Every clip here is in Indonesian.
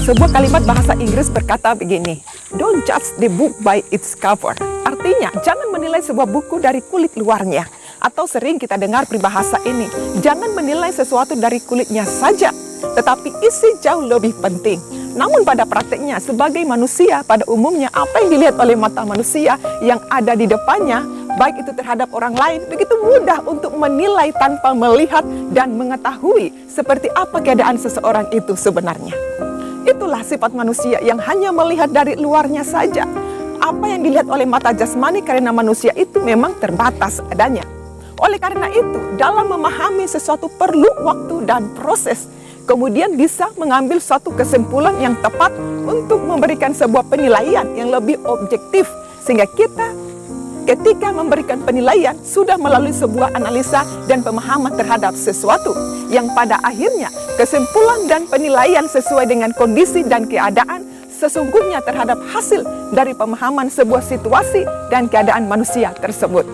Sebuah kalimat bahasa Inggris berkata begini, "Don't judge the book by its cover." Artinya, jangan menilai sebuah buku dari kulit luarnya. Atau sering kita dengar peribahasa ini, jangan menilai sesuatu dari kulitnya saja, tetapi isi jauh lebih penting. Namun pada prakteknya, sebagai manusia, pada umumnya apa yang dilihat oleh mata manusia yang ada di depannya, baik itu terhadap orang lain, begitu mudah untuk menilai tanpa melihat dan mengetahui seperti apa keadaan seseorang itu sebenarnya. Itulah sifat manusia yang hanya melihat dari luarnya saja. Apa yang dilihat oleh mata jasmani karena manusia itu memang terbatas adanya. Oleh karena itu, dalam memahami sesuatu perlu waktu dan proses. Kemudian bisa mengambil suatu kesimpulan yang tepat untuk memberikan sebuah penilaian yang lebih objektif. Sehingga kita ketika memberikan penilaian sudah melalui sebuah analisa dan pemahaman terhadap sesuatu. Yang pada akhirnya kesimpulan dan penilaian sesuai dengan kondisi dan keadaan sesungguhnya terhadap hasil dari pemahaman sebuah situasi dan keadaan manusia tersebut.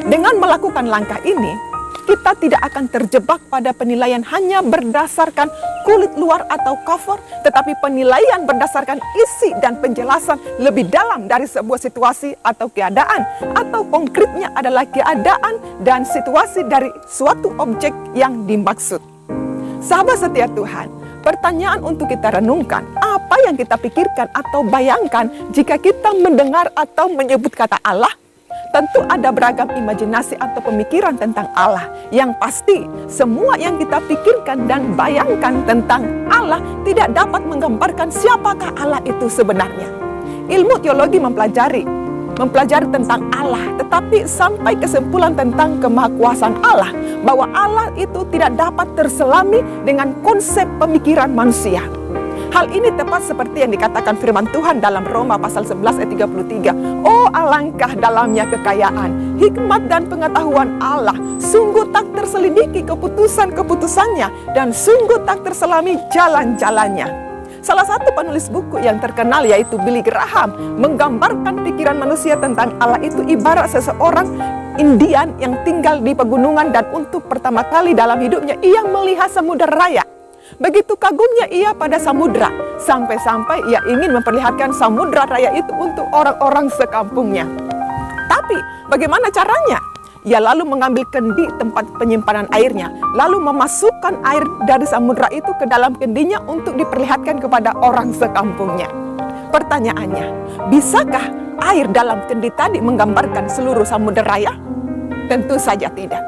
Dengan melakukan langkah ini, kita tidak akan terjebak pada penilaian hanya berdasarkan kulit luar atau cover, tetapi penilaian berdasarkan isi dan penjelasan lebih dalam dari sebuah situasi atau keadaan, atau konkretnya adalah keadaan dan situasi dari suatu objek yang dimaksud. Sahabat setia Tuhan, pertanyaan untuk kita renungkan, apa yang kita pikirkan atau bayangkan jika kita mendengar atau menyebut kata Allah? Tentu ada beragam imajinasi atau pemikiran tentang Allah. Yang pasti, semua yang kita pikirkan dan bayangkan tentang Allah tidak dapat menggambarkan siapakah Allah itu sebenarnya. Ilmu teologi mempelajari tentang Allah, tetapi sampai kesimpulan tentang kemahakuasaan Allah, bahwa Allah itu tidak dapat terselami dengan konsep pemikiran manusia. Hal ini tepat seperti yang dikatakan firman Tuhan dalam Roma pasal 11 ayat 33. Oh, alangkah dalamnya kekayaan, hikmat dan pengetahuan Allah. Sungguh tak terselidiki keputusan-keputusannya, dan sungguh tak terselami jalan-jalannya. Salah satu penulis buku yang terkenal yaitu Billy Graham menggambarkan pikiran manusia tentang Allah itu ibarat seseorang Indian yang tinggal di pegunungan dan untuk pertama kali dalam hidupnya ia melihat samudera raya. Begitu kagumnya ia pada samudra, sampai-sampai ia ingin memperlihatkan samudra raya itu untuk orang-orang sekampungnya. Tapi bagaimana caranya? Ia lalu mengambil kendi tempat penyimpanan airnya, lalu memasukkan air dari samudra itu ke dalam kendinya untuk diperlihatkan kepada orang sekampungnya. Pertanyaannya, bisakah air dalam kendi tadi menggambarkan seluruh samudera raya? Tentu saja tidak.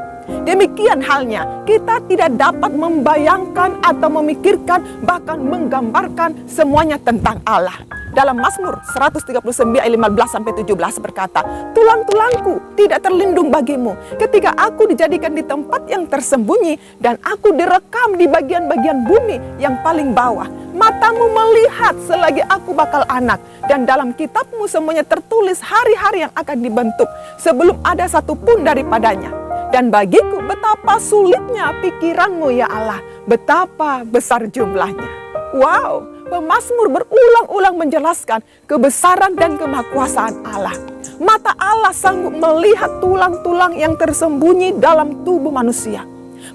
Demikian halnya, kita tidak dapat membayangkan atau memikirkan, bahkan menggambarkan semuanya tentang Allah. Dalam Mazmur 139 ayat 15-17 berkata, "Tulang-tulangku tidak terlindung bagimu ketika aku dijadikan di tempat yang tersembunyi dan aku direkam di bagian-bagian bumi yang paling bawah. Matamu melihat selagi aku bakal anak, dan dalam kitabmu semuanya tertulis hari-hari yang akan dibentuk sebelum ada satu pun daripadanya. Dan bagiku betapa sulitnya pikiranmu ya Allah, betapa besar jumlahnya." Wow, pemazmur berulang-ulang menjelaskan kebesaran dan kemahakuasaan Allah. Mata Allah sanggup melihat tulang-tulang yang tersembunyi dalam tubuh manusia.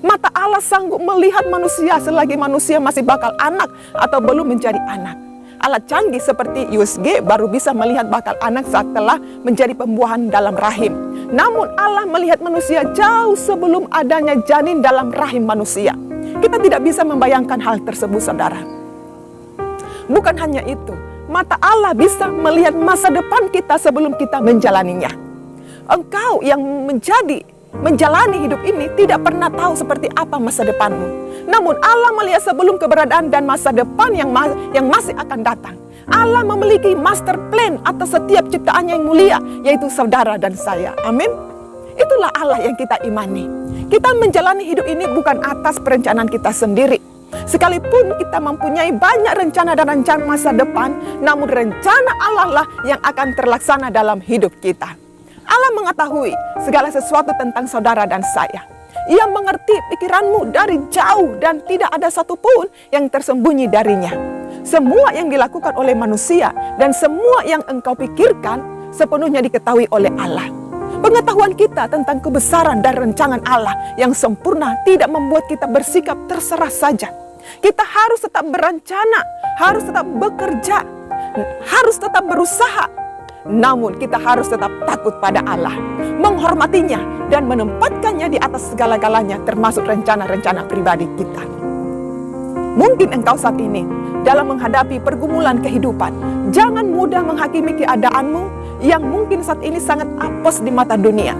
Mata Allah sanggup melihat manusia selagi manusia masih bakal anak atau belum menjadi anak. Alat canggih seperti USG baru bisa melihat bakal anak saat telah menjadi pembuahan dalam rahim. Namun Allah melihat manusia jauh sebelum adanya janin dalam rahim manusia. Kita tidak bisa membayangkan hal tersebut, saudara. Bukan hanya itu, mata Allah bisa melihat masa depan kita sebelum kita menjalaninya. Engkau yang menjalani hidup ini tidak pernah tahu seperti apa masa depanmu. Namun Allah melihat sebelum keberadaan dan masa depan yang masih akan datang. Allah memiliki master plan atas setiap ciptaannya yang mulia, yaitu saudara dan saya. Amin. Itulah Allah yang kita imani. Kita menjalani hidup ini bukan atas perencanaan kita sendiri. Sekalipun kita mempunyai banyak rencana dan rencana masa depan, namun rencana Allah lah yang akan terlaksana dalam hidup kita. Allah mengetahui segala sesuatu tentang saudara dan saya. Ia mengerti pikiranmu dari jauh dan tidak ada satupun yang tersembunyi darinya. Semua yang dilakukan oleh manusia dan semua yang engkau pikirkan sepenuhnya diketahui oleh Allah. Pengetahuan kita tentang kebesaran dan rancangan Allah yang sempurna tidak membuat kita bersikap terserah saja. Kita harus tetap berencana, harus tetap bekerja, harus tetap berusaha. Namun kita harus tetap takut pada Allah, menghormatinya dan menempatkannya di atas segala-galanya, termasuk rencana-rencana pribadi kita. Mungkin engkau saat ini dalam menghadapi pergumulan kehidupan, jangan mudah menghakimi keadaanmu yang mungkin saat ini sangat apes di mata dunia.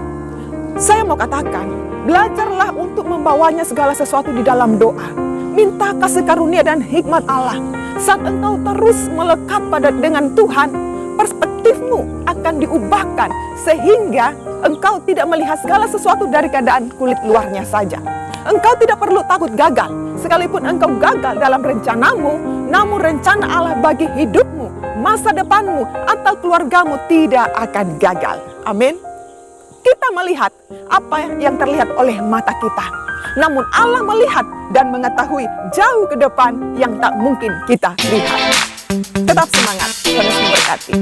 Saya mau katakan, belajarlah untuk membawanya segala sesuatu di dalam doa. Minta kasih karunia dan hikmat Allah. Saat engkau terus melekat dengan Tuhan, perspektifmu akan diubahkan sehingga engkau tidak melihat segala sesuatu dari keadaan kulit luarnya saja. Engkau tidak perlu takut gagal. Sekalipun engkau gagal dalam rencanamu, namun rencana Allah bagi hidupmu, masa depanmu, atau keluargamu tidak akan gagal. Amin. Kita melihat apa yang terlihat oleh mata kita, namun Allah melihat dan mengetahui jauh ke depan yang tak mungkin kita lihat. Tetap semangat, Tuhan Yesus memberkati.